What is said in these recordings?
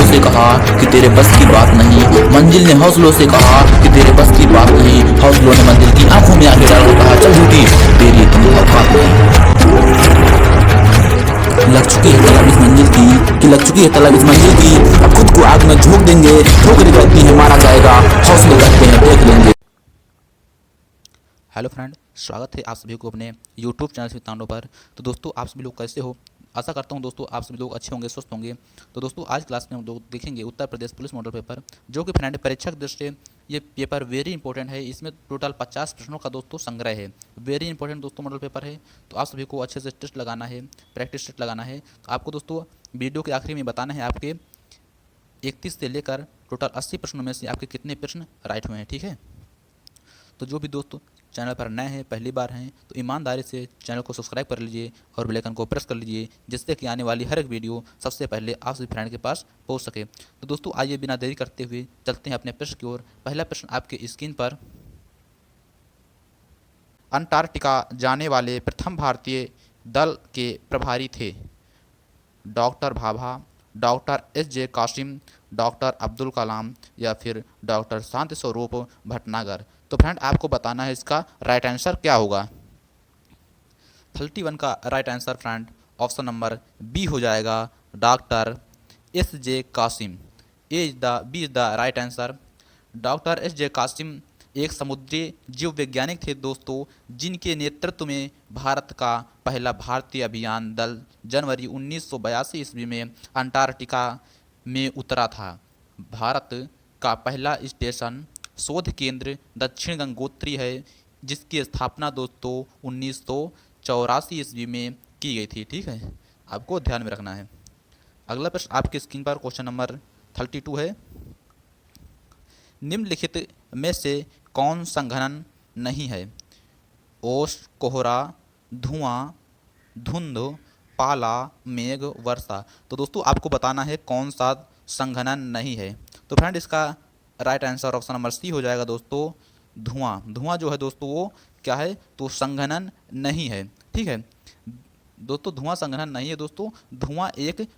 से कहा कि तेरे बस की बात नहीं, मंजिल ने हौसलों से कहा कि तेरे बस की बात नहीं, हौसलों ने मंजिल की आंखों में आंखें डाल कर कहा चल झूठी, तेरी इतनी औकात नहीं। लग चुकी है तलब इस मंजिल की, कि लग चुकी है तलब इस मंजिल की, अब खुद को आग में झोंक देंगे, ठोकरें लगती है मारा जाएगा, हौसले करते हैं देख लेंगे। हेलो फ्रेंड, स्वागत है आप सभी को अपने यूट्यूब चैनल स्मित तांडव पर। तो दोस्तों, आप सभी लोग कैसे हो? आशा करता हूं दोस्तों आप सभी लोग अच्छे होंगे, स्वस्थ होंगे। तो दोस्तों, आज क्लास में हम लोग देखेंगे Uttar Pradesh police model paper, जो कि फ्रेंड परीक्षा की दृष्टि से ये पेपर वेरी इंपॉर्टेंट है। इसमें टोटल 50 प्रश्नों का दोस्तों संग्रह है। वेरी इंपॉर्टेंट दोस्तों मॉडल पेपर है। तो आप सभी को अच्छे से टेस्ट लगाना है, प्रैक्टिस टेस्ट लगाना है। तो आपको दोस्तों वीडियो के आखिरी में बताना है आपके 31 से लेकर टोटल 80 प्रश्नों में से आपके कितने प्रश्न राइट हुए हैं, ठीक है। तो जो भी दोस्तों चैनल पर नए हैं, पहली बार हैं, तो ईमानदारी से चैनल को सब्सक्राइब कर लीजिए और बेल आइकन को प्रेस कर लीजिए, जिससे कि आने वाली हर एक वीडियो सबसे पहले आप सभी फ्रेंड के पास पहुंच सके। तो दोस्तों, आइए बिना देरी करते हुए चलते हैं अपने प्रश्न की ओर। पहला प्रश्न आपके स्क्रीन पर, अंटार्कटिका जाने वाले प्रथम भारतीय दल के प्रभारी थे? Doctor Bhabha, doctor S J Qasim, doctor Abdul Kalam या फिर डॉक्टर शांति स्वरूप भटनागर। तो फ्रेंड, आपको बताना है इसका राइट आंसर क्या होगा। 31 का right answer friend option number B हो जाएगा, doctor S J Qasim. B is the right answer. Doctor S J Qasim एक समुद्री जीव वैज्ञानिक थे दोस्तों, जिनके नेतृत्व में भारत का पहला भारतीय अभियान दल जनवरी 1982 ईस्वी में अंटार्कटिका में उतरा था। भारत का पहला स्टेशन शोध केंद्र दक्षिण गंगोत्री है, जिसकी स्थापना दोस्तों 1984 ईस्वी में की गई थी, ठीक है। आपको ध्यान में रखना है। अगला प्रश्न आपके स्क्रीन पर क्वेश्चन नंबर 32 है। निम्नलिखित में से कौन संघनन नहीं है? ओस, कोहरा, धुआं, धुंध, पाला, मेघ, वर्षा। तो दोस्तों, आपको बताना है कौन सा संघनन नहीं है। तो फ्रेंड, इसका right answer option number C हो जाएगा दोस्तों, धुआं। धुआं जो है दोस्तों वो क्या है? तो संघनन नहीं है, ठीक है दोस्तों। धुआं संघनन नहीं है दोस्तों। धुआं एक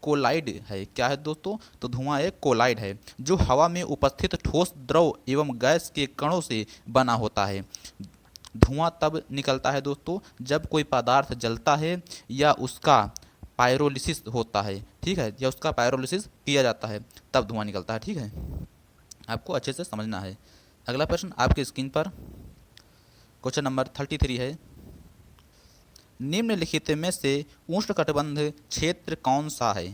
कोलाइड है। क्या है दोस्तों? तो धुआं एक कोलाइड है, जो हवा में उपस्थित ठोस, द्रव एवं गैस के कणों से बना होता है। धुआं तब निकलता है दोस्तों जब कोई पदार्थ जलता है या उसका पायरोलिसिस होता है, ठीक है, या उसका पायरोलिसिस किया जाता है, तब धुआं निकलता है, ठीक है। आपको अच्छे से समझना है। अगला प्रश्न आपके स्क्रीन पर क्वेश्चन नंबर 33 है। निम्नलिखित में से उष्णकटिबंध क्षेत्र कौन सा है?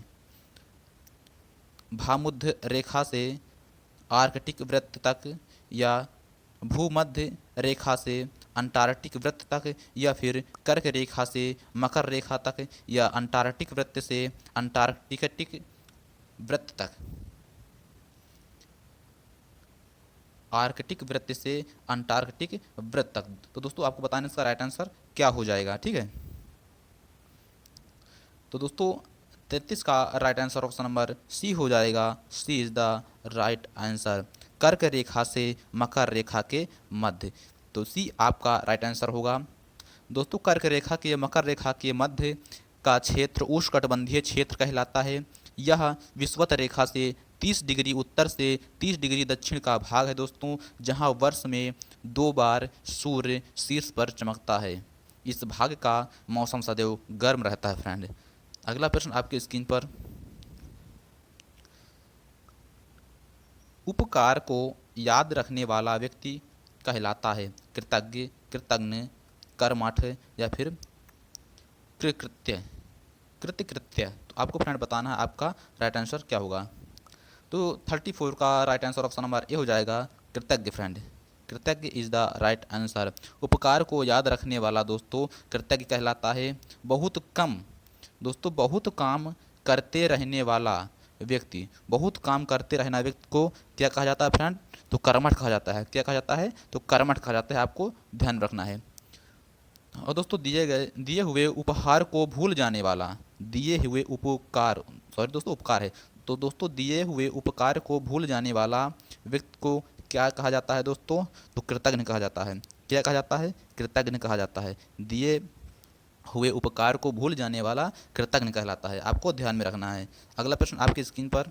भूमध्य रेखा से आर्कटिक वृत्त तक, या भूमध्य रेखा से अंटार्कटिक वृत्त तक, या फिर कर्क रेखा से मकर रेखा तक, या अंटार्कटिक वृत्त से अंटार्कटिक वृत्त तक। आर्कटिक वृत्त से अंटार्कटिक वृत्त तक। तो दोस्तों, आपको बताने इसका राइट आंसर क्या हो जाएगा, ठीक है। तो दोस्तों, 33 का right answer option number C हो जाएगा। C is the right answer, कर्क रेखा से मकर रेखा के मध्य। तो सी आपका राइट आंसर होगा दोस्तों। कर्क रेखा के मकर रेखा के मध्य का क्षेत्र उष्णकटिबंधीय क्षेत्र कहलाता है। यह विषुवत रेखा से 30 डिग्री उत्तर से 30 डिग्री दक्षिण का भाग है दोस्तों, जहां वर्ष में 2 बार सूर्य शीर्ष पर चमकता है। इस भाग का मौसम सदैव गर्म रहता है फ्रेंड। अगला प्रश्न आपके स्क्रीन पर, उपकार को याद रखने वाला व्यक्ति कहलाता है? कृतज्ञ, कृतज्ञ, कर्मठ, या फिर कृतकृत्य कृतकृत्य। तो आपको फ्रेंड बताना है आपका राइट आंसर क्या होगा। तो 34 का right answer option number A हो जाएगा, कृतज्ञ फ्रेंड। कृतज्ञ इज द राइट आंसर। उपकार को याद रखने वाला दोस्तों कृतज्ञ कहलाता है। बहुत कम दोस्तों, बहुत काम करते रहने वाला व्यक्ति, बहुत काम करते रहना व्यक्ति को क्या कहा जाता है फ्रेंड? तो कर्मठ कहा जाता है। क्या कहा जाता है? तो कर्मठ कहा जाता है। आपको ध्यान रखना है। और दोस्तों, दिए हुए उपहार को भूल जाने वाला, दिए हुए उपकार, सॉरी दोस्तों उपकार है। तो दोस्तों, दिए हुए उपकार को भूल जाने वाला व्यक्ति को क्या कहा जाता है दोस्तों? तो कृतज्ञ कहा जाता है। क्या कहा जाता है? कृतज्ञ कहा जाता है। दिए हुए उपकार को भूल जाने वाला कृतज्ञ कहलाता है। आपको ध्यान में रखना है। अगला प्रश्न आपकी स्क्रीन पर,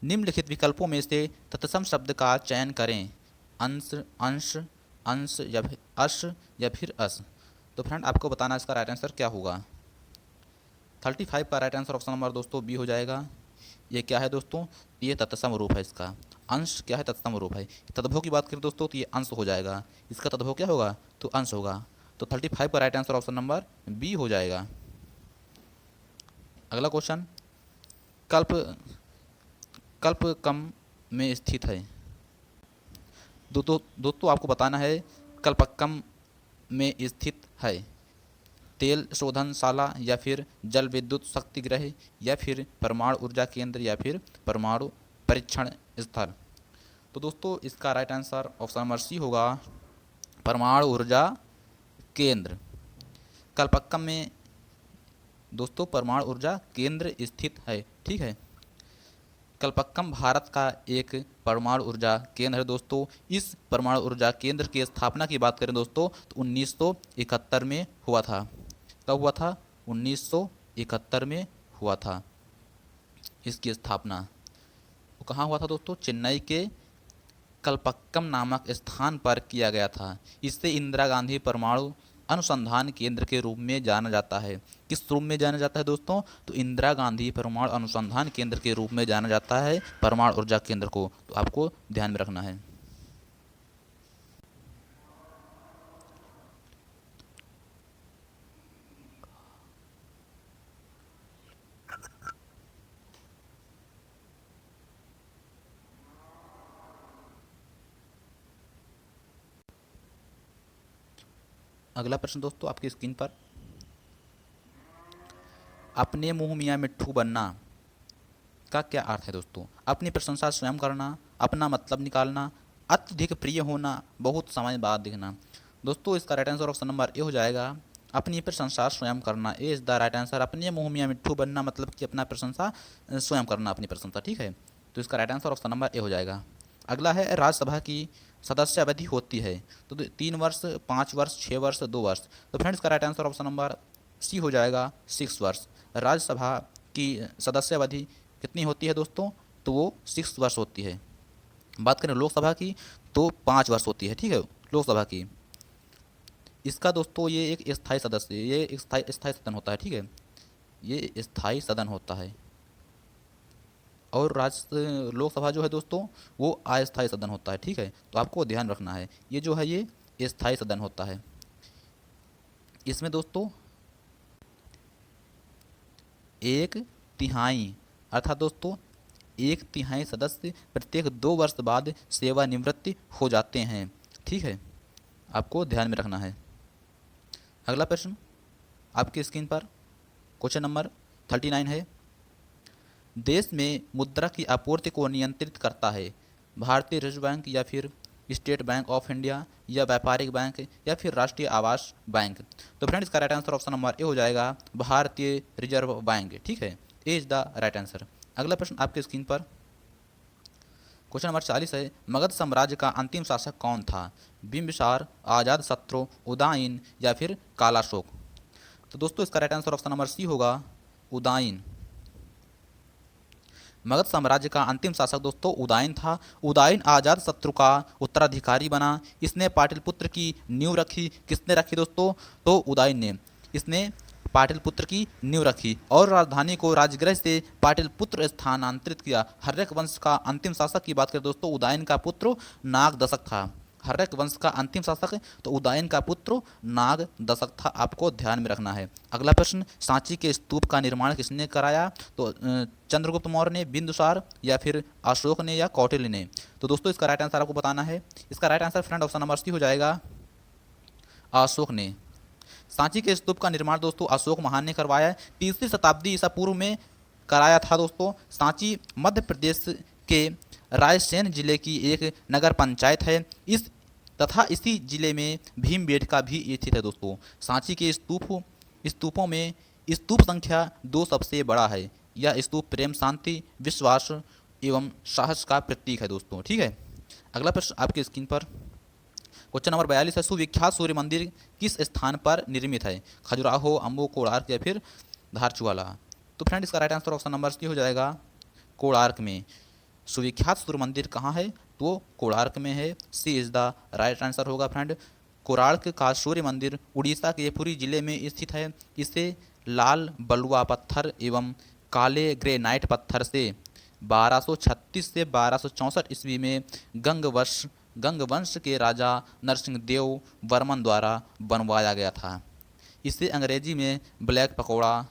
निम्नलिखित विकल्पों में से तत्सम शब्द का चयन करें। अंश, अंश, अंश या फिर अश या फिर अस। तो फ्रेंड आपको बताना इसका राइट आंसर क्या होगा। 35 का राइट आंसर ऑप्शन नंबर दोस्तों बी हो जाएगा। ये क्या है दोस्तों, ये तत्सम रूप है इसका। अंश क्या है, तत्सम रूप है। तद्भव की बात करें दोस्तों तो ये अंश हो जाएगा, इसका तद्भव क्या होगा, तो अंश होगा। तो 35 का right answer option number B हो जाएगा। अगला क्वेश्चन, कल्प कल्पकम में स्थित है। दोस्तों आपको बताना है कल्पकम में स्थित है तेल शोधनशाला या फिर जल विद्युत शक्ति गृह या फिर परमाणु ऊर्जा केंद्र या फिर परमाणु परीक्षण स्थल। तो दोस्तों इसका right answer option number C होगा, परमाणु ऊर्जा केंद्र। कल्पक्कम में दोस्तों परमाणु ऊर्जा केंद्र स्थित है, ठीक है। कल्पक्कम भारत का एक परमाणु ऊर्जा केंद्र है दोस्तों। इस परमाणु ऊर्जा केंद्र की स्थापना की बात करें दोस्तों तो 1971 में हुआ था। कब हुआ था, 1971 में हुआ था इसकी स्थापना। वो कहाँ हुआ था दोस्तों, चेन्नई के कल्पक्कम नामक स्थान पर किया गया था। इसे इंदिरा गांधी परमाणु अनुसंधान केंद्र के रूप में जाना जाता है। किस रूप में जाना जाता है दोस्तों, तो इंदिरा गांधी परमाणु अनुसंधान केंद्र के रूप में जाना जाता है परमाणु ऊर्जा केंद्र को। तो आपको ध्यान में रखना है। अगला प्रश्न दोस्तों आपकी स्क्रीन पर, अपने मुंह मियाँ मिट्ठू बनना का क्या अर्थ है दोस्तों। अपनी प्रशंसा स्वयं करना, अपना मतलब निकालना, अत्यधिक प्रिय होना, बहुत समय बाद दिखना। दोस्तों इसका right answer option number A हो जाएगा, अपनी प्रशंसा स्वयं करना। ए इज द राइट आंसर। अपने मुंह मियाँ मिट्ठू बनना मतलब कि अपना प्रशंसा स्वयं करना, अपनी प्रशंसा, ठीक है। तो इसका right answer option number A हो जाएगा। अगला है, राज्यसभा की सदस्य अवधि होती है तो 3 वर्ष, 5 वर्ष, 6 वर्ष, 2 वर्ष। तो फ्रेंड्स इसका right answer option number C हो जाएगा, 6 वर्ष। राज्यसभा की सदस्य अवधि कितनी होती है दोस्तों, तो वो 6 वर्ष होती है। बात करें लोकसभा की तो 5 वर्ष होती है, ठीक है, लोकसभा की। इसका दोस्तों ये एक स्थायी सदस्य, ये एक स्थायी सदन होता है, ठीक है, ये स्थायी सदन होता है। और लोकसभा जो है दोस्तों वो अस्थायी सदन होता है, ठीक है। तो आपको ध्यान रखना है, ये जो है ये स्थायी सदन होता है। इसमें दोस्तों 1/3 अर्थात दोस्तों 1/3 सदस्य प्रत्येक 2 वर्ष बाद सेवानिवृत्ति हो जाते हैं, ठीक है, आपको ध्यान में रखना है। अगला प्रश्न आपकी स्क्रीन पर क्वेश्चन नंबर 39 है, देश में मुद्रा की आपूर्ति को नियंत्रित करता है भारतीय रिजर्व बैंक या फिर स्टेट बैंक ऑफ इंडिया या व्यापारिक बैंक या फिर राष्ट्रीय आवास बैंक। तो फ्रेंड्स इसका right answer option number A हो जाएगा, भारतीय रिजर्व बैंक, ठीक है, ए इज द राइट आंसर। अगला प्रश्न आपके स्क्रीन पर क्वेश्चन नंबर 40 है, मगध साम्राज्य का अंतिम शासक कौन था, बिंबिसार, अजातशत्रु, उदयन या फिर कालाशोक। तो दोस्तों इसका right answer option number C होगा, उदयन। मगध साम्राज्य का अंतिम शासक दोस्तों उदयन था। उदयन अजातशत्रु का उत्तराधिकारी बना। इसने पाटलिपुत्र की नींव रखी। किसने रखी दोस्तों, तो उदयन ने। इसने पाटलिपुत्र की नींव रखी और राजधानी को राजगृह से पाटलिपुत्र स्थानांतरित किया। हर्यक वंश का अंतिम शासक की बात करें दोस्तों, उदयन का पुत्र नागदशक था। हर्यक वंश का अंतिम शासक तो उदयन का पुत्र नागदशक था, आपको ध्यान में रखना है। अगला प्रश्न, सांची के स्तूप का निर्माण किसने कराया, तो चंद्रगुप्त मौर्य ने, बिंदुसार या फिर अशोक ने या कौटिल्य ने। तो दोस्तों इसका राइट आंसर आपको बताना है। इसका right answer friend option number C हो जाएगा, अशोक ने। सांची के स्तूप का निर्माण दोस्तों अशोक महान ने करवाया है। 3री शताब्दी ईसा पूर्व में कराया था दोस्तों। सांची मध्य प्रदेश के रायसेन जिले की एक नगर पंचायत है। इसी जिले में भीमबेटका भी स्थित है दोस्तों। सांची के स्तूपों में स्तूप संख्या 2 सबसे बड़ा है। यह स्तूप प्रेम, शांति, विश्वास एवं साहस का प्रतीक है दोस्तों, ठीक है। अगला प्रश्न आपकी स्क्रीन पर क्वेश्चन नंबर 42 है, सुविख्यात सूर्य मंदिर किस स्थान पर निर्मित है, खजुराहो, अम्बू, कोणार्क या फिर धारचुला। तो फ्रेंड इसका right answer option number C हो जाएगा, कोणार्क में। सुविख्यात सूर्य मंदिर कहाँ है? तो कोणार्क में है। सी इज द राइट आंसर होगा फ्रेंड। कोणार्क का सूर्य मंदिर उड़ीसा के पुरी जिले में स्थित है। इसे लाल बलुआ पत्थर एवं काले ग्रेनाइट पत्थर से 1236 से 1264 ईस्वी में गंगवंश के राजा नरसिंह देव वर्मन द्वारा बनवाया गया था। इसे अंग्रेजी में ब्लैक पगोड़ा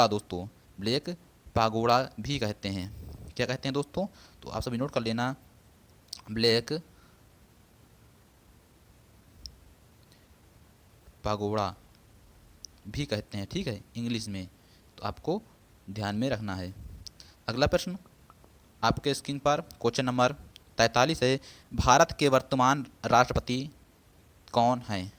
दोस्तों, ब्लैक पागोड़ा भी कहते हैं। क्या कहते हैं दोस्तों? तो आप सभी नोट कर लेना, ब्लैक पागोड़ा भी कहते हैं, ठीक है, इंग्लिश में। तो आपको ध्यान में रखना है। अगला प्रश्न आपके स्क्रीन पर क्वेश्चन नंबर 43 है। भारत के वर्तमान राष्ट्रपति कौन हैं?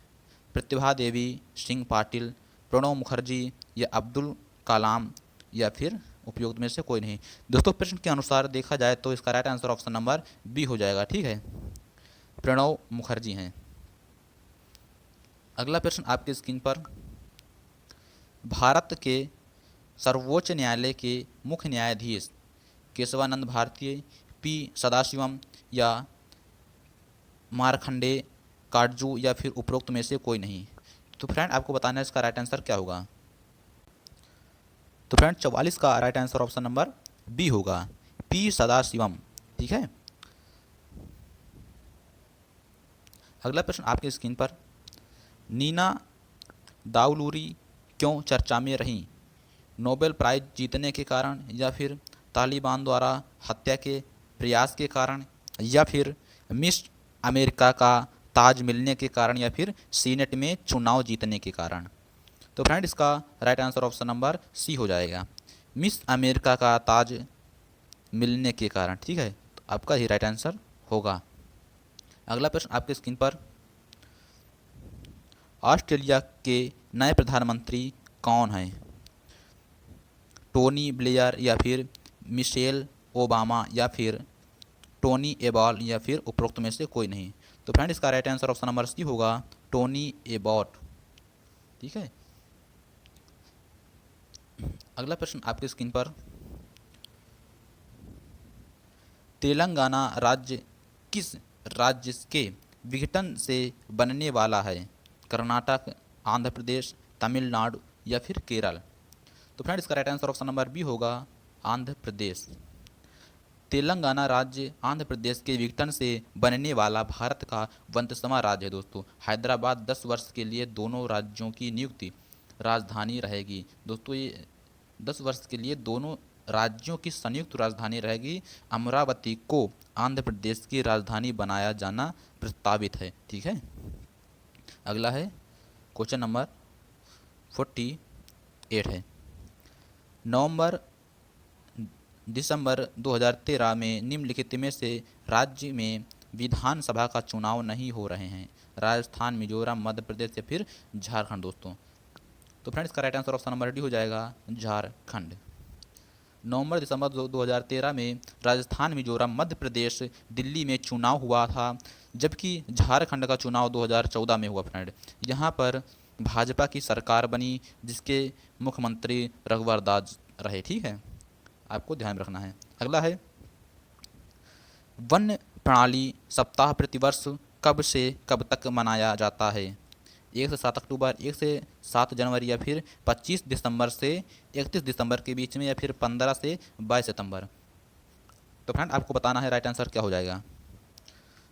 प्रतिभा देवी सिंह पाटिल, प्रणब मुखर्जी या अब्दुल कलाम या फिर उपयुक्त में से कोई नहीं। दोस्तों प्रश्न के अनुसार देखा जाए तो इसका right answer option number B हो जाएगा, ठीक है, प्रणब मुखर्जी हैं। अगला प्रश्न आपके स्क्रीन पर, भारत के सर्वोच्च न्यायालय के मुख्य न्यायाधीश केशवानंद भारती, पी सदाशिवम या मारखंडे काटजू या फिर उपरोक्त में से कोई नहीं। तो फ्रेंड आपको बताना है इसका राइट आंसर क्या होगा। तो फ्रेंड 44 का right answer option number B होगा, पी सदाशिवम, ठीक है। अगला प्रश्न आपके स्क्रीन पर, नीना दाउलूरी क्यों चर्चा में रहीं? नोबेल प्राइज जीतने के कारण या फिर तालिबान द्वारा हत्या के प्रयास के कारण या फिर मिस अमेरिका का ताज मिलने के कारण या फिर सीनेट में चुनाव जीतने के कारण। तो फ्रेंड इसका right answer option number C हो जाएगा, मिस अमेरिका का ताज मिलने के कारण, ठीक है, तो आपका ही राइट आंसर होगा। अगला प्रश्न आपके स्क्रीन पर, ऑस्ट्रेलिया के नए प्रधानमंत्री कौन हैं? टोनी ब्लेयर या फिर मिशेल ओबामा या फिर टोनी एबॉट या फिर उपरोक्त में से कोई नहीं। तो फ्रेंड इसका right answer option number C होगा, टोनी एबॉट, ठीक है। अगला प्रश्न आपके स्क्रीन पर, तेलंगाना राज्य किस राज्य के विघटन से बनने वाला है? कर्नाटक, आंध्र प्रदेश, तमिलनाडु या फिर केरल। तो फ्रेंड इसका right answer option number B होगा, आंध्र प्रदेश। तेलंगाना राज्य आंध्र प्रदेश के विघटन से बनने वाला भारत का 32वां राज्य है दोस्तों। हैदराबाद 10 वर्ष के लिए दोनों राज्यों की नियुक्ति राजधानी रहेगी। दोस्तों ये 10 वर्ष के लिए दोनों राज्यों की संयुक्त राजधानी रहेगी। अमरावती को आंध्र प्रदेश की राजधानी बनाया जाना प्रस्तावित है, ठीक है। अगला है क्वेश्चन नंबर 48 है। दिसंबर 2013 में निम्नलिखित में से राज्य में विधानसभा का चुनाव नहीं हो रहे हैं? राजस्थान, मिजोरम, मध्य प्रदेश या फिर झारखंड दोस्तों। तो फ्रेंड्स इसका right answer option number D हो जाएगा, झारखंड। दिसंबर 2013 में राजस्थान, मिजोरम, मध्य प्रदेश, दिल्ली में चुनाव हुआ था, जबकि झारखंड का चुनाव 2014 में हुआ फ्रेंड। यहाँ पर भाजपा की सरकार बनी जिसके मुख्यमंत्री रघुवर दास रहे, ठीक है, आपको ध्यान रखना है। अगला है, वन्य प्रणाली सप्ताह प्रतिवर्ष कब से कब तक मनाया जाता है? 1 से 7 अक्टूबर, 1 से 7 जनवरी या फिर 25 दिसंबर से 31 दिसंबर के बीच में या फिर 15 से 22 सितंबर। तो फ्रेंड आपको बताना है राइट आंसर क्या हो जाएगा।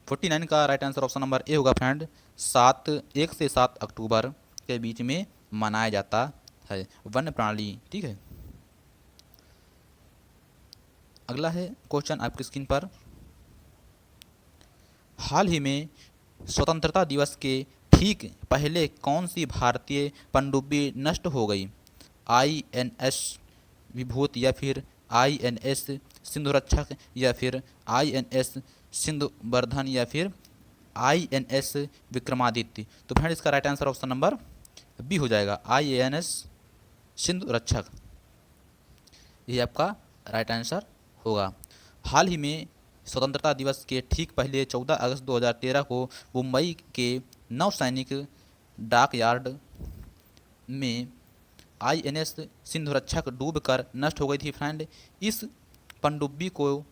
49 का right answer option number A होगा फ्रेंड, 1 से 7 अक्टूबर के बीच में मनाया जाता है वन्य प्रणाली, ठीक है। अगला है क्वेश्चन आपकी स्क्रीन पर, हाल ही में स्वतंत्रता दिवस के ठीक पहले कौन सी भारतीय पनडुब्बी नष्ट हो गई? INS विभूति या फिर INS सिंधुरक्षक या फिर INS सिंधुवर्धन या फिर INS विक्रमादित्य। तो फ्रेंड इसका right answer option number B हो जाएगा, INS सिंधुरक्षक, ये आपका राइट आंसर होगा। हाल ही में स्वतंत्रता दिवस के ठीक पहले 14 अगस्त 2013 को मुंबई के नौसैनिक डॉकयार्ड में INS सिंधुरक्षक डूबकर नष्ट हो गई थी फ्रेंड। इस पनडुब्बी को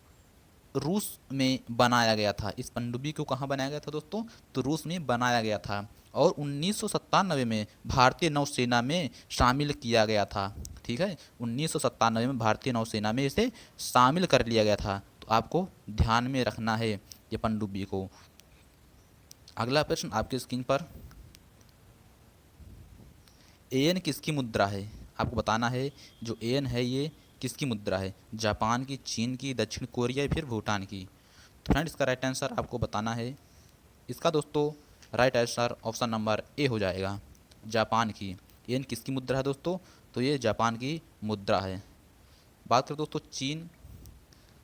रूस में बनाया गया था। इस पनडुब्बी को कहाँ बनाया गया था दोस्तों? तो रूस में बनाया गया था और 1997 में भारतीय नौसेना में शामिल किया गया था। ठीक है, 1997 में भारतीय नौसेना में इसे शामिल कर लिया गया था। तो आपको ध्यान में रखना है ये पनडुब्बी को। अगला प्रश्न आपके स्क्रीन पर, एन किसकी मुद्रा है? आपको बताना है जो एन है ये किसकी मुद्रा है? जापान की, चीन की, दक्षिण कोरिया या फिर भूटान की? तो फ्रेंड इसका राइट आंसर आपको बताना है। इसका दोस्तों right answer option number A हो जाएगा, जापान की। एन किसकी मुद्रा है दोस्तों? तो ये जापान की मुद्रा है। बात करें दोस्तों चीन,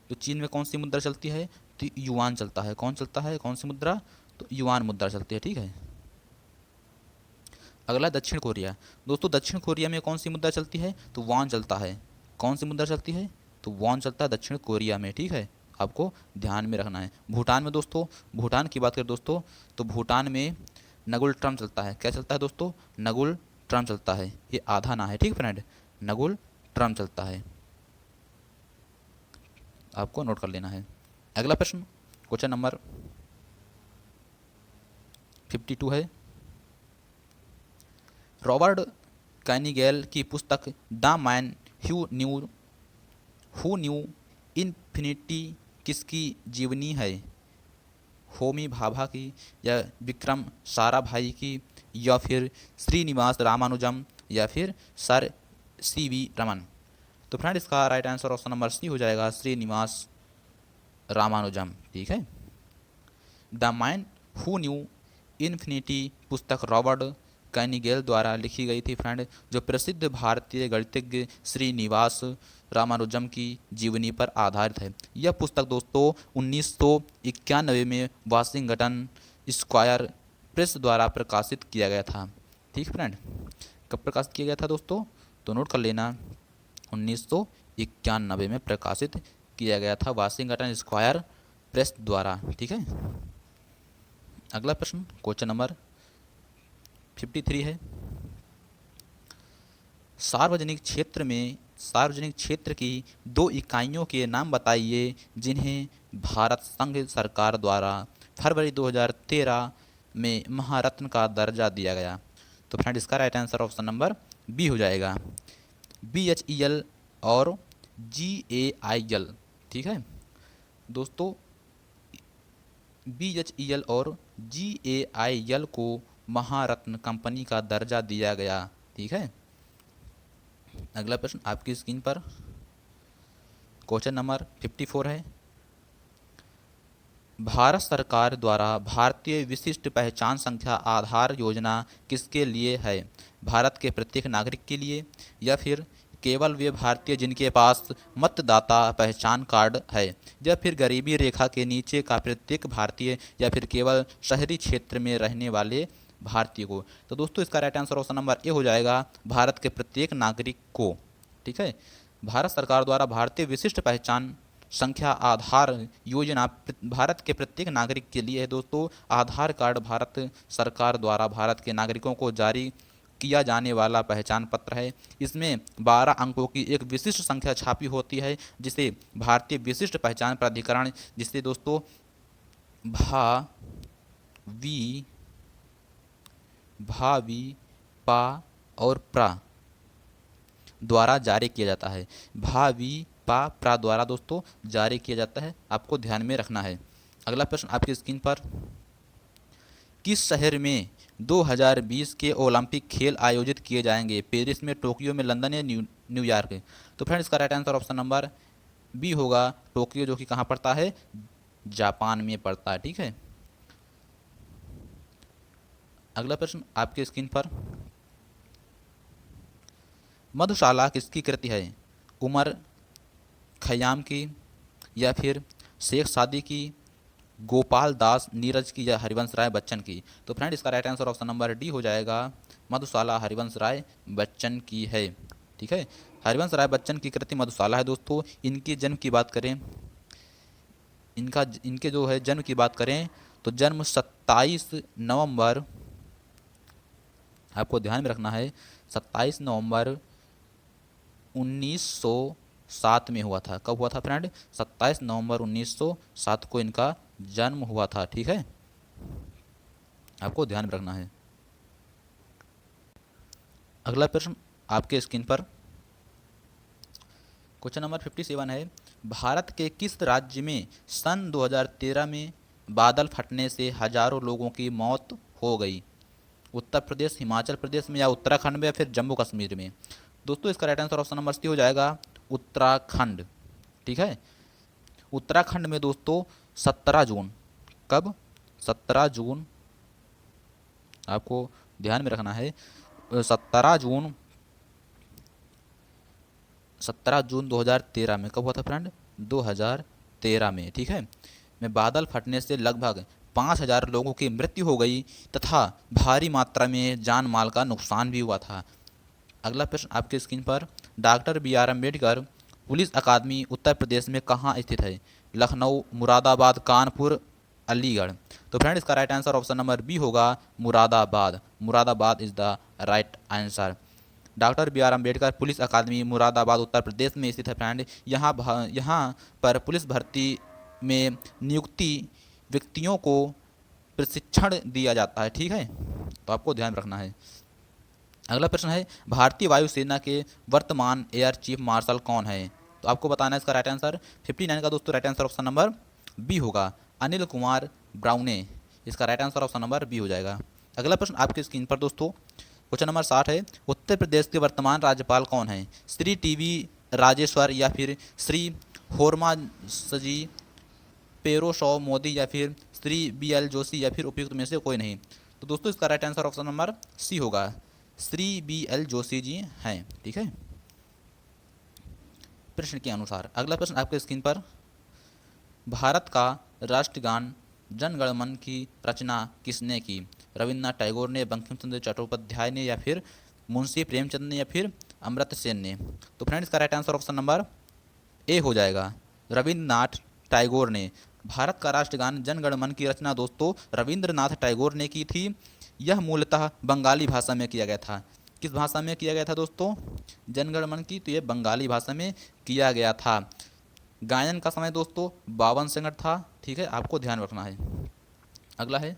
तो चीन में कौन सी मुद्रा चलती है? तो युआन चलता है। कौन चलता है, कौन सी मुद्रा? तो युआन मुद्रा चलती है। ठीक है, अगला दक्षिण कोरिया। दोस्तों दक्षिण कोरिया में कौन सी मुद्रा चलती है? तो वॉन चलता है। कौन सी मुद्रा चलती है? तो वॉन चलता है दक्षिण कोरिया में। ठीक है, आपको ध्यान में रखना है। भूटान में दोस्तों, भूटान की बात करें दोस्तों, तो भूटान में नगुल ट्रम चलता है। क्या चलता है दोस्तों? नगुल ट्रम चलता है। ये आधा ना है, ठीक फ्रेंड, नगुल ट्रम चलता है, आपको नोट कर लेना है। अगला प्रश्न, क्वेश्चन नंबर 52 है। रॉबर्ट कैनिगेल की पुस्तक the man who knew infinity किसकी जीवनी है? होमी भाभा की, या विक्रम साराभाई की, या फिर श्रीनिवास रामानुजम, या फिर सर सीवी रमन? तो फ्रेंड इसका right answer option number C हो जाएगा, श्रीनिवास रामानुजम। ठीक है, the man who knew infinity पुस्तक रॉबर्ट कैनिगेल द्वारा लिखी गई थी फ्रेंड, जो प्रसिद्ध भारतीय गणितज्ञ श्रीनिवास रामानुजम की जीवनी पर आधारित है। यह पुस्तक दोस्तों 1991 में वाशिंगटन स्क्वायर प्रेस द्वारा प्रकाशित किया गया था। ठीक फ्रेंड, कब प्रकाशित किया गया था दोस्तों? तो नोट कर लेना, 1991 में प्रकाशित किया गया था वाशिंगटन स्क्वायर प्रेस द्वारा। ठीक है, अगला प्रश्न क्वेश्चन नंबर 53 है। सार्वजनिक क्षेत्र की 2 इकाइयों के नाम बताइए जिन्हें भारत संघ सरकार द्वारा फरवरी 2013 में महारत्न का दर्जा दिया गया। तो फ्रेंड इसका right answer option number B हो जाएगा, BHEL और GAIL। ठीक है दोस्तों, BHEL और GAIL को महारत्न कंपनी का दर्जा दिया गया। ठीक है, अगला प्रश्न आपकी स्क्रीन पर क्वेश्चन नंबर 54 है। भारत सरकार द्वारा भारतीय विशिष्ट पहचान संख्या आधार योजना किसके लिए है? भारत के प्रत्येक नागरिक के लिए, या फिर केवल वे भारतीय जिनके पास मतदाता पहचान कार्ड है, या फिर गरीबी रेखा के नीचे का प्रत्येक भारतीय, या फिर केवल शहरी क्षेत्र में रहने वाले भारतीय को? तो दोस्तों इसका right answer option number A हो जाएगा, भारत के प्रत्येक नागरिक को। ठीक है, भारत सरकार द्वारा भारतीय विशिष्ट पहचान संख्या आधार योजना भारत के प्रत्येक नागरिक के लिए है दोस्तों। आधार कार्ड भारत सरकार द्वारा भारत के नागरिकों को जारी किया जाने वाला पहचान पत्र है। इसमें 12 अंकों की एक विशिष्ट संख्या छापी होती है, जिसे भारतीय विशिष्ट पहचान प्राधिकरण, जिसे दोस्तों भावी पा और प्रा द्वारा जारी किया जाता है। भावी पा प्रा द्वारा दोस्तों जारी किया जाता है, आपको ध्यान में रखना है। अगला प्रश्न आपकी स्क्रीन पर, किस शहर में 2020 के ओलंपिक खेल आयोजित किए जाएंगे? पेरिस में, टोक्यो में, लंदन या न्यूयॉर्क? तो फ्रेंड इसका right answer option number B होगा, टोक्यो, जो कि कहाँ पड़ता है? जापान में पड़ता है। ठीक है, अगला प्रश्न आपके स्क्रीन पर, मधुशाला किसकी कृति है? उमर खयाम की, या फिर शेख सादी की, गोपाल दास नीरज की, या हरिवंश राय बच्चन की? तो फ्रेंड इसका right answer option number D हो जाएगा, मधुशाला हरिवंश राय बच्चन की है। ठीक है, हरिवंश राय बच्चन की कृति मधुशाला है दोस्तों। इनके जन्म की बात करें, इनके जो है जन्म की बात करें, तो जन्म 27 नवंबर, आपको ध्यान में रखना है, 27 नवंबर 1907 में हुआ था। कब हुआ था फ्रेंड? 27 नवंबर 1907 को इनका जन्म हुआ था। ठीक है, आपको ध्यान में रखना है। अगला प्रश्न आपके स्क्रीन पर क्वेश्चन नंबर 57 है, भारत के किस राज्य में सन 2013 में बादल फटने से हजारों लोगों की मौत हो गई? उत्तर प्रदेश, हिमाचल प्रदेश में, या उत्तराखंड में, या फिर जम्मू कश्मीर में? दोस्तों इसका right answer option number C हो जाएगा, उत्तराखंड। ठीक है, उत्तराखंड में दोस्तों 17 जून, कब? 17 जून, आपको ध्यान में रखना है, 17 जून 2013 में। कब हुआ था फ्रेंड? 2013 में। ठीक है, में बादल फटने से लगभग 5000 लोगों की मृत्यु हो गई तथा भारी मात्रा में जान माल का नुकसान भी हुआ था। अगला प्रश्न आपके स्क्रीन पर, doctor B R Ambedkar police academy Uttar Pradesh में कहाँ स्थित है? लखनऊ, मुरादाबाद, कानपुर, अलीगढ़? तो फ्रेंड इसका right answer option number B होगा, Moradabad. Moradabad is the right answer. Doctor B R Ambedkar police academy Moradabad Uttar Pradesh में स्थित है फ्रेंड। यहाँ पर पुलिस भर्ती में नियुक्ति व्यक्तियों को प्रशिक्षण दिया जाता है। ठीक है, तो आपको ध्यान रखना है। अगला प्रश्न है, भारतीय वायुसेना के वर्तमान एयर चीफ मार्शल कौन है? तो आपको बताना है इसका राइट आंसर। 59 का दोस्तों right answer option number B होगा, अनिल कुमार ब्राउने। इसका right answer option number B हो जाएगा। अगला प्रश्न आपके स्क्रीन पर दोस्तों क्वेश्चन नंबर 60 है, उत्तर प्रदेश के वर्तमान राज्यपाल कौन है? श्री टीवी राजेश्वर, या फिर श्री होर्मासजी पेरोशो मोदी, या फिर श्री BL जोशी, या फिर उपयुक्त में से कोई नहीं? तो दोस्तों इसका right answer option number C होगा, श्री BL जोशी जी हैं। ठीक है, प्रश्न के अनुसार। अगला प्रश्न आपके स्क्रीन पर, भारत का राष्ट्रगान जन गण मन की रचना किसने की? रविन्द्रनाथ टैगोर ने, बंकिम चंद्र चट्टोपाध्याय ने, या फिर मुंशी प्रेमचंद ने, या फिर अमर्त्य सेन ने? तो फ्रेंड्स इसका right answer option number A हो जाएगा, रविन्द्रनाथ टैगोर ने। भारत का राष्ट्रगान जन गण मन की रचना दोस्तों रविंद्रनाथ टैगोर ने की थी। यह मूलतः बंगाली भाषा में किया गया था। किस भाषा में किया गया था दोस्तों? जन गण मन की, तो यह बंगाली भाषा में किया गया था। गायन का समय दोस्तों 52 सेकंड था। ठीक है, आपको ध्यान रखना है। अगला है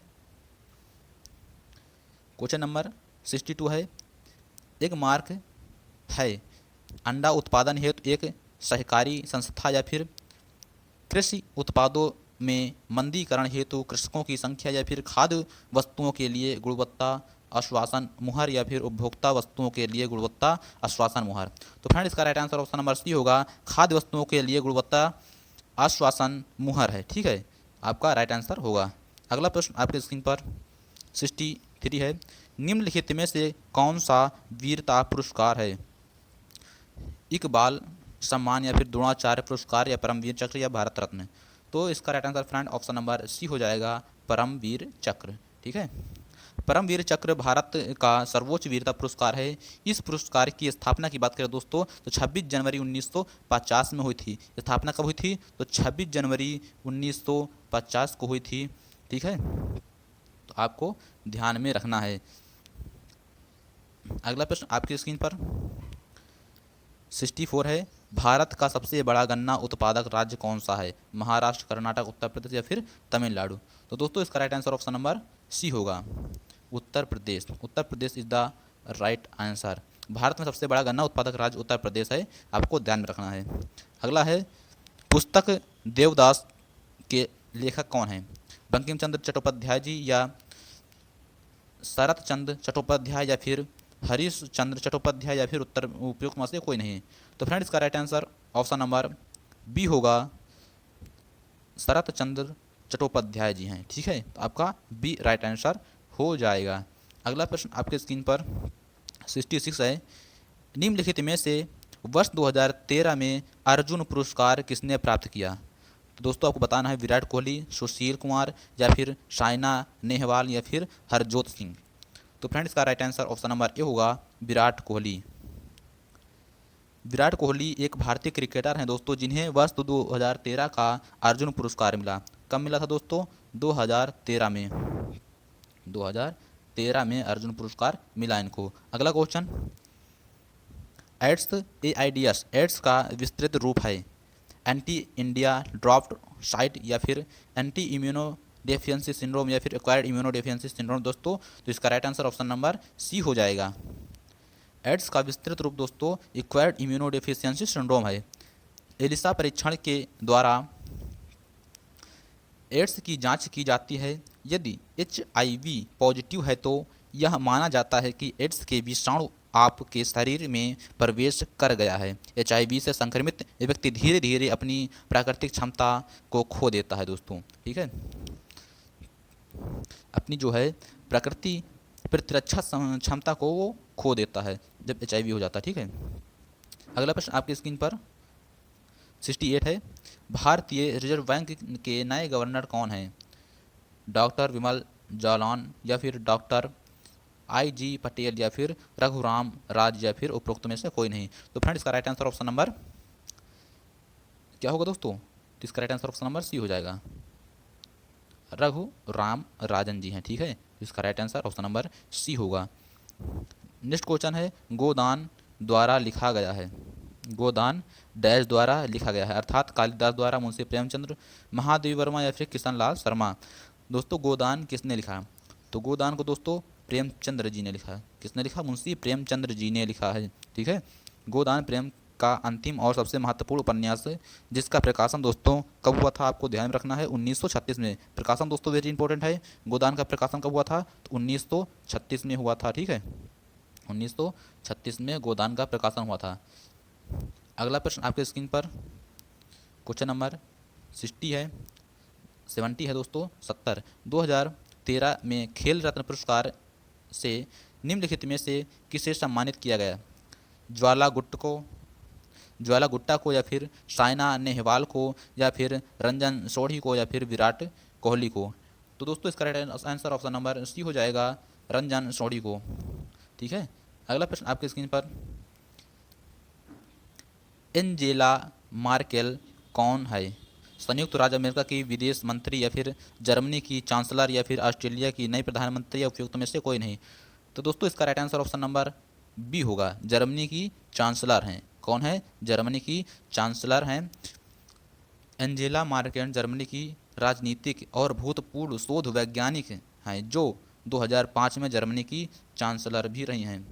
क्वेश्चन नंबर 62 है, एक मार्क है अंडा उत्पादन हेतु एक सहकारी संस्था या फिर कृषि उत्पादों में मंदीकरण हेतु कृषकों की संख्या, या फिर खाद्य वस्तुओं के लिए गुणवत्ता आश्वासन मुहर, या फिर उपभोक्ता वस्तुओं के लिए गुणवत्ता आश्वासन मुहर? तो फ्रेंड इसका right answer option number C होगा, खाद्य वस्तुओं के लिए गुणवत्ता आश्वासन मुहर है। ठीक है, आपका राइट आंसर होगा। अगला प्रश्न आपके स्क्रीन पर 63 है, निम्नलिखित में से कौन सा वीरता पुरस्कार है? इकबाल सम्मान, या फिर द्रोणाचार्य पुरस्कार, या परमवीर चक्र, या भारत रत्न? तो इसका right answer friend option number C हो जाएगा, परमवीर चक्र। ठीक है, परमवीर चक्र भारत का सर्वोच्च वीरता पुरस्कार है। इस पुरस्कार की स्थापना की बात करें दोस्तों तो 26 जनवरी 1950 में हुई थी। स्थापना कब हुई थी? तो 26 जनवरी 1950 को हुई थी। ठीक है, तो आपको ध्यान में रखना है। अगला प्रश्न आपकी स्क्रीन पर 64 है, भारत का सबसे बड़ा गन्ना उत्पादक राज्य कौन सा है? महाराष्ट्र, कर्नाटक, उत्तर प्रदेश, या फिर तमिलनाडु? तो दोस्तों इसका right answer option number C होगा, Uttar Pradesh. Uttar Pradesh is the right answer. Bharat में सबसे बड़ा गन्ना उत्पादक राज्य उत्तर प्रदेश है, आपको ध्यान में रखना है। अगला है, पुस्तक देवदास के लेखक कौन हैं? बंकिम चंद्र चट्टोपाध्याय जी, या शरत चंद्र चट्टोपाध्याय, या फिर हरीश चंद्र चट्टोपाध्याय, या फिर उत्तर उपयुक्त में से कोई नहीं? तो फ्रेंड इसका right answer option number B होगा, शरत चंद्र चट्टोपाध्याय जी हैं। ठीक है, तो आपका बी राइट आंसर हो जाएगा। अगला प्रश्न आपके स्क्रीन पर 66 है, निम्नलिखित में से वर्ष 2013 में अर्जुन पुरस्कार किसने प्राप्त किया? तो दोस्तों आपको बताना है, विराट कोहली, सुशील कुमार, या फिर साइना नेहवाल, या फिर हरजोत सिंह? तो फ्रेंड्स इसका right answer option number A होगा, विराट कोहली। विराट कोहली एक भारतीय क्रिकेटर हैं दोस्तों जिन्हें वर्ष 2013 का अर्जुन पुरस्कार मिला। कब मिला था दोस्तों? 2013 में। 2013 में अर्जुन पुरस्कार मिला इनको। अगला क्वेश्चन, एड्स AIDS एड्स का विस्तृत रूप है एंटी इंडिया ड्रॉप्ड साइट या फिर एंटी इम्यूनो डेफिशिएंसी सिंड्रोम या फिर एक्वायर्ड इम्यूनो डेफिशिएंसी सिंड्रोम दोस्तों। तो इसका right answer option number C हो जाएगा। एड्स का विस्तृत रूप दोस्तों एक्वायर्ड इम्यूनो डेफिशिएंसी सिंड्रोम है। एलिसा परीक्षण के द्वारा एड्स की जांच की जाती है। यदि HIV पॉजिटिव है तो यह माना जाता है कि एड्स के विषाणु आपके शरीर में प्रवेश कर गया है। HIV से संक्रमित व्यक्ति धीरे धीरे अपनी प्राकृतिक क्षमता को खो देता है दोस्तों, ठीक है, अपनी जो है प्रकृति प्रतिरक्षा क्षमता को वो खो देता है जब HIV हो जाता है, ठीक है। अगला प्रश्न आपकी स्क्रीन पर 68 है। भारतीय रिजर्व बैंक के नए गवर्नर कौन हैं? डॉक्टर विमल जालान या फिर डॉक्टर IG पटेल या फिर रघुराम राज या फिर उपरोक्त में से कोई नहीं। तो फ्रेंड इसका राइट आंसर ऑप्शन नंबर क्या होगा दोस्तों? तो इसका right answer option number C हो जाएगा, रघुराम राजन जी हैं, ठीक है। तो इसका right answer option number C होगा। नेक्स्ट क्वेश्चन है, गोदान द्वारा लिखा गया है। गोदान डैश द्वारा लिखा गया है, अर्थात कालिदास द्वारा, मुंशी प्रेमचंद्र, महादेवी वर्मा या फिर किशन लाल शर्मा। दोस्तों गोदान किसने लिखा? तो गोदान को दोस्तों प्रेमचंद्र जी ने लिखा है। किसने लिखा? मुंशी प्रेमचंद्र जी ने लिखा है, ठीक है। गोदान प्रेम का अंतिम और सबसे महत्वपूर्ण उपन्यास है, जिसका प्रकाशन दोस्तों कब हुआ था आपको ध्यान में रखना है, 1936 में। प्रकाशन दोस्तों वेरी इंपॉर्टेंट है। गोदान का प्रकाशन कब हुआ था? तो 1936 में हुआ था, ठीक है। 1936 में गोदान का प्रकाशन हुआ था। अगला प्रश्न आपके स्क्रीन पर क्वेश्चन नंबर 60 है, 70 है दोस्तों, 70। 2013 में खेल रत्न पुरस्कार से निम्नलिखित में से किसे सम्मानित किया गया? ज्वाला गुट्टा को या फिर साइना नेहवाल को या फिर रंजन सोढ़ी को या फिर विराट कोहली को? तो दोस्तों इसका right answer option number C हो जाएगा, रंजन सोढ़ी को, ठीक है। अगला प्रश्न आपके स्क्रीन पर, एंजेला मार्केल कौन है? संयुक्त राज्य अमेरिका की विदेश मंत्री या फिर जर्मनी की चांसलर या फिर ऑस्ट्रेलिया की नई प्रधानमंत्री या उपयुक्त में से कोई नहीं। तो दोस्तों इसका right answer option number B होगा, जर्मनी की चांसलर हैं। कौन है? जर्मनी की चांसलर हैं एंजेला मार्केल। जर्मनी की राजनीतिक और भूतपूर्व शोध वैज्ञानिक हैं जो 2005 में जर्मनी की चांसलर भी रही हैं।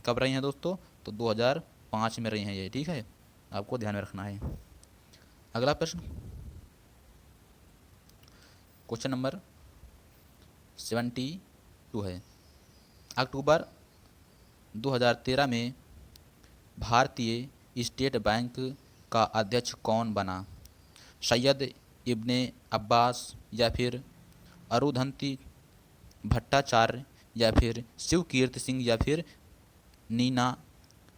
कब रही हैं दोस्तों? तो 2005 में रही हैं ये, ठीक है, आपको ध्यान में रखना है। अगला प्रश्न क्वेश्चन नंबर 72 है। अक्टूबर 2013 में भारतीय स्टेट बैंक का अध्यक्ष कौन बना? सैयद इब्ने अब्बास या फिर अरुधंती भट्टाचार्य या फिर शिवकीर्ति सिंह या फिर नीना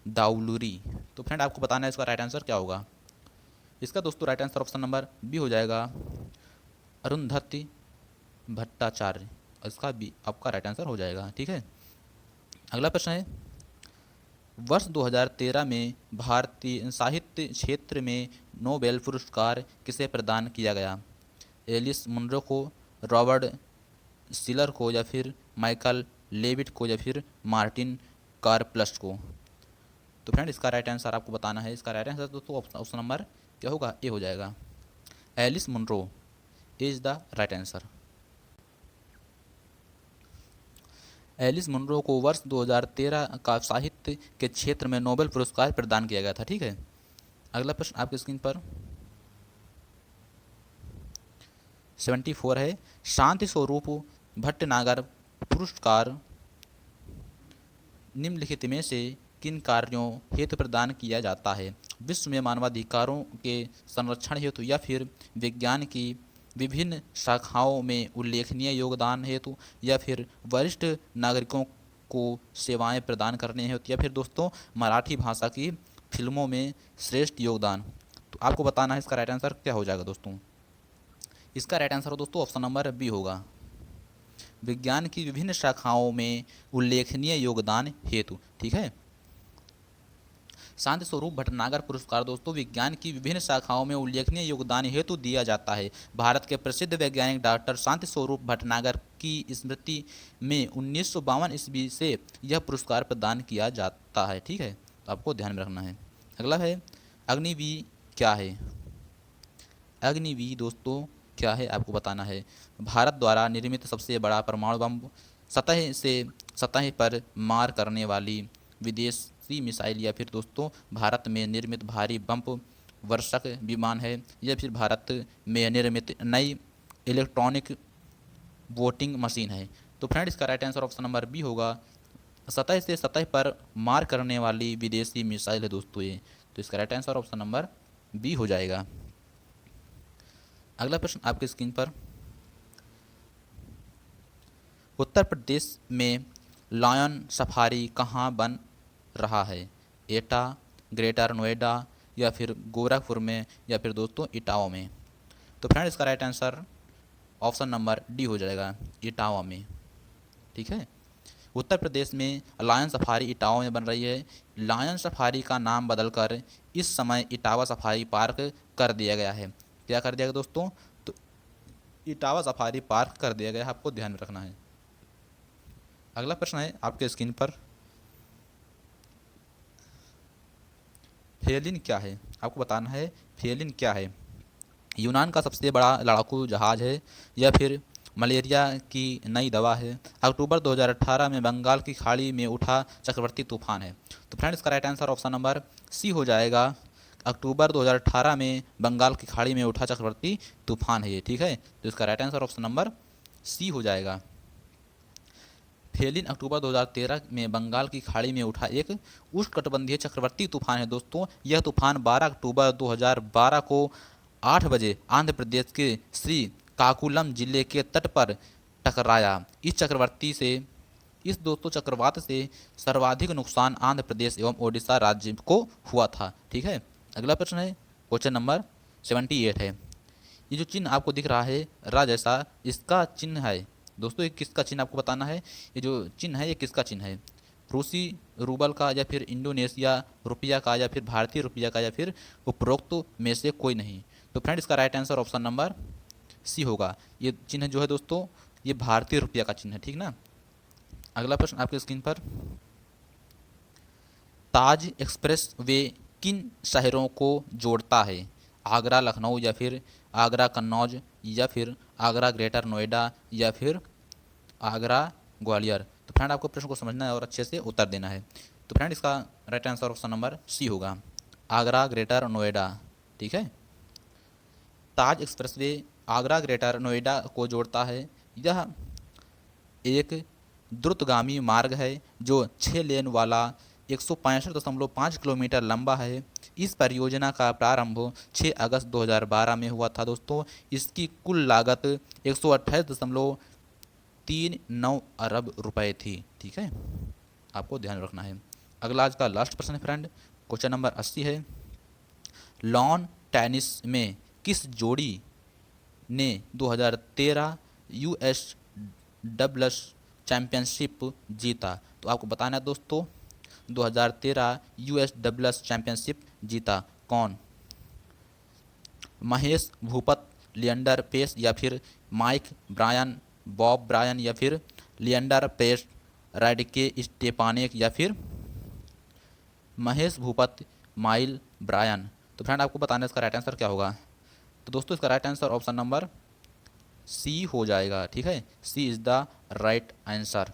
दाउलूरी? तो फ्रेंड आपको बताना है इसका राइट आंसर क्या होगा। इसका दोस्तों right answer option number B हो जाएगा, अरुंधति भट्टाचार्य। इसका भी आपका राइट आंसर हो जाएगा, ठीक है। अगला प्रश्न है, वर्ष 2013 में भारतीय साहित्य क्षेत्र में नोबेल पुरस्कार किसे प्रदान किया गया? एलिस मुनरो को, रॉबर्ट शिलर को या फिर माइकल लेविट को या फिर मार्टिन कार्पलस को? तो फ्रेंड इसका राइट आंसर आपको बताना है। इसका राइट आंसर दोस्तों ऑप्शन नंबर क्या होगा? ए हो जाएगा, Alice Munro is the right answer. Alice Munro को वर्ष 2013 का साहित्य के क्षेत्र में नोबेल पुरस्कार प्रदान किया गया था, ठीक है। अगला प्रश्न आपकी स्क्रीन पर 74 है। शांति स्वरूप भट्टनागर पुरस्कार निम्नलिखित में से किन कार्यों हेतु प्रदान किया जाता है? विश्व में मानवाधिकारों के संरक्षण हेतु या फिर विज्ञान की विभिन्न शाखाओं में उल्लेखनीय योगदान हेतु या फिर वरिष्ठ नागरिकों को सेवाएं प्रदान करने हेतु या फिर दोस्तों मराठी भाषा की फिल्मों में श्रेष्ठ योगदान? तो आपको बताना है इसका राइट आंसर क्या हो जाएगा दोस्तों। इसका राइट आंसर दोस्तों ऑप्शन नंबर बी होगा, विज्ञान की विभिन्न शाखाओं में उल्लेखनीय योगदान हेतु, ठीक है। शांति स्वरूप भटनागर पुरस्कार दोस्तों विज्ञान की विभिन्न शाखाओं में उल्लेखनीय योगदान हेतु दिया जाता है। भारत के प्रसिद्ध वैज्ञानिक डॉक्टर शांति स्वरूप भटनागर की स्मृति में 1952 ईस्वी से यह पुरस्कार प्रदान किया जाता है, ठीक है। तो आपको ध्यान में रखना है। अगला है अग्निवीर क्या है। अग्निवीर दोस्तों क्या है आपको बताना है। भारत द्वारा निर्मित सबसे बड़ा परमाणु बम, सतह पर मार करने वाली विदेशी मिसाइल, या फिर दोस्तों भारत में निर्मित भारी बम वर्षक विमान है, या फिर भारत में निर्मित नई इलेक्ट्रॉनिक वोटिंग मशीन है। तो फ्रेंड इसका right answer option number B होगा, सतह से सतह पर मार करने वाली विदेशी मिसाइल है दोस्तों ये। तो इसका right answer option number B हो जाएगा। अगला प्रश्न आपकी स्क्रीन पर, उत्तर प्रदेश में लायन सफारी कहाँ बन रहा है। एटा, ग्रेटर नोएडा, या फिर गोरखपुर में, या फिर दोस्तों इटावा में। तो फ्रेंड इसका right answer option number D हो जाएगा, इटावा में। ठीक है, उत्तर प्रदेश में लायन सफारी इटावा में बन रही है। लायन सफारी का नाम बदलकर इस समय इटावा सफारी पार्क कर दिया गया है। क्या कर दिया गया दोस्तों, तो इटावा सफारी पार्क कर दिया गया है, आपको ध्यान में रखना है। अगला प्रश्न है आपके स्क्रीन पर, फेलिन क्या है, आपको बताना है फेलिन क्या है। यूनान का सबसे बड़ा लड़ाकू जहाज है, या फिर मलेरिया की नई दवा है। अक्टूबर 2018 में बंगाल की खाड़ी में उठा चक्रवाती तूफान है। तो फ्रेंड इसका right answer option number C हो जाएगा, अक्टूबर 2018 में बंगाल की खाड़ी में उठा चक्रवाती तूफान है ये। ठीक है, तो इसका right answer option number C हो जाएगा। फेलिन अक्टूबर 2013 में बंगाल की खाड़ी में उठा एक उष्णकटिबंधीय चक्रवाती तूफान है दोस्तों। यह तूफान 12 अक्टूबर 2012 को 8 बजे आंध्र प्रदेश के श्री काकुलम जिले के तट पर टकराया। इस दोस्तों चक्रवात से सर्वाधिक नुकसान आंध्र प्रदेश एवं ओडिशा राज्य को हुआ था। ठीक है, अगला प्रश्न है क्वेश्चन नंबर 78 है। ये जो चिन्ह आपको दिख रहा है रा जैसा, इसका चिन्ह है दोस्तों, ये किसका चिन्ह आपको बताना है। ये जो चिन्ह है ये किसका चिन्ह है, रूसी रूबल का, या फिर इंडोनेशिया रुपया का, या फिर भारतीय रुपया का, या फिर उपरोक्त में से कोई नहीं। तो फ्रेंड इसका right answer option number C होगा। ये चिन्ह जो है दोस्तों ये भारतीय रुपया का चिन्ह है। ठीक ना। अगला प्रश्न आपके स्क्रीन पर, ताज एक्सप्रेस वे किन शहरों को जोड़ता है। आगरा लखनऊ, या फिर आगरा कन्नौज, या फिर आगरा ग्रेटर नोएडा, या फिर आगरा ग्वालियर। तो फ्रेंड आपको प्रश्न को समझना है और अच्छे से उत्तर देना है। तो फ्रेंड इसका right answer option number C होगा, आगरा ग्रेटर नोएडा। ठीक है, ताज एक्सप्रेसवे आगरा ग्रेटर नोएडा को जोड़ता है। यह एक द्रुतगामी मार्ग है जो 6 लेन वाला 165.5 किलोमीटर लंबा है। इस परियोजना का प्रारंभ 6 अगस्त 2012 में हुआ था दोस्तों। इसकी कुल लागत 128.39 अरब रुपए थी। ठीक है, आपको ध्यान रखना है। अगला आज का लास्ट प्रश्न है फ्रेंड, क्वेश्चन नंबर 80 है। लॉन टेनिस में किस जोड़ी ने 2013 यूएस डबल्स चैंपियनशिप जीता। तो आपको बताना है दोस्तों 2013 यूएस डबल्स चैंपियनशिप जीता कौन, महेश भूपत, लिएंडर पेस, या फिर माइक ब्रायन, बॉब ब्रायन, या फिर लिएंडर पेस, राडिके स्टेपानेक, या फिर महेश भूपत, माइल ब्रायन। तो फ्रेंड आपको बताना है इसका राइट आंसर क्या होगा। तो दोस्तों इसका right answer option number C हो जाएगा। ठीक है, C is the right answer,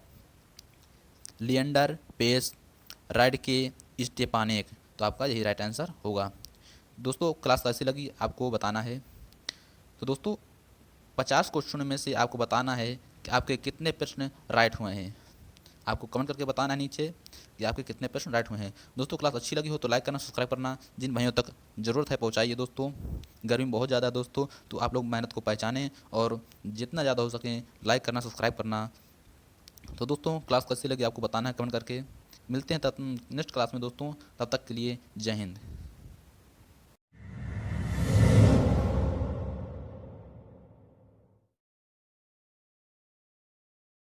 Leander Paes, Radek Stepanek. तो आपका यही राइट आंसर होगा। दोस्तों क्लास कैसी लगी आपको बताना है। तो दोस्तों 50 क्वेश्चन में से आपको बताना है कि आपके कितने प्रश्न राइट हुए हैं। आपको कमेंट करके बताना है नीचे कि आपके कितने प्रश्न राइट हुए हैं। दोस्तों क्लास अच्छी लगी हो तो लाइक करना, सब्सक्राइब करना, जिन भाइयों तक ज़रूरत है पहुंचाइए। दोस्तों गर्मी बहुत ज़्यादा है दोस्तों, तो आप लोग मेहनत को पहचानें और जितना ज़्यादा हो सके लाइक करना, सब्सक्राइब करना। तो दोस्तों क्लास कैसी लगी आपको बताना है कमेंट करके। मिलते हैं तब नेक्स्ट क्लास में दोस्तों, तब तक के लिए जय हिंद।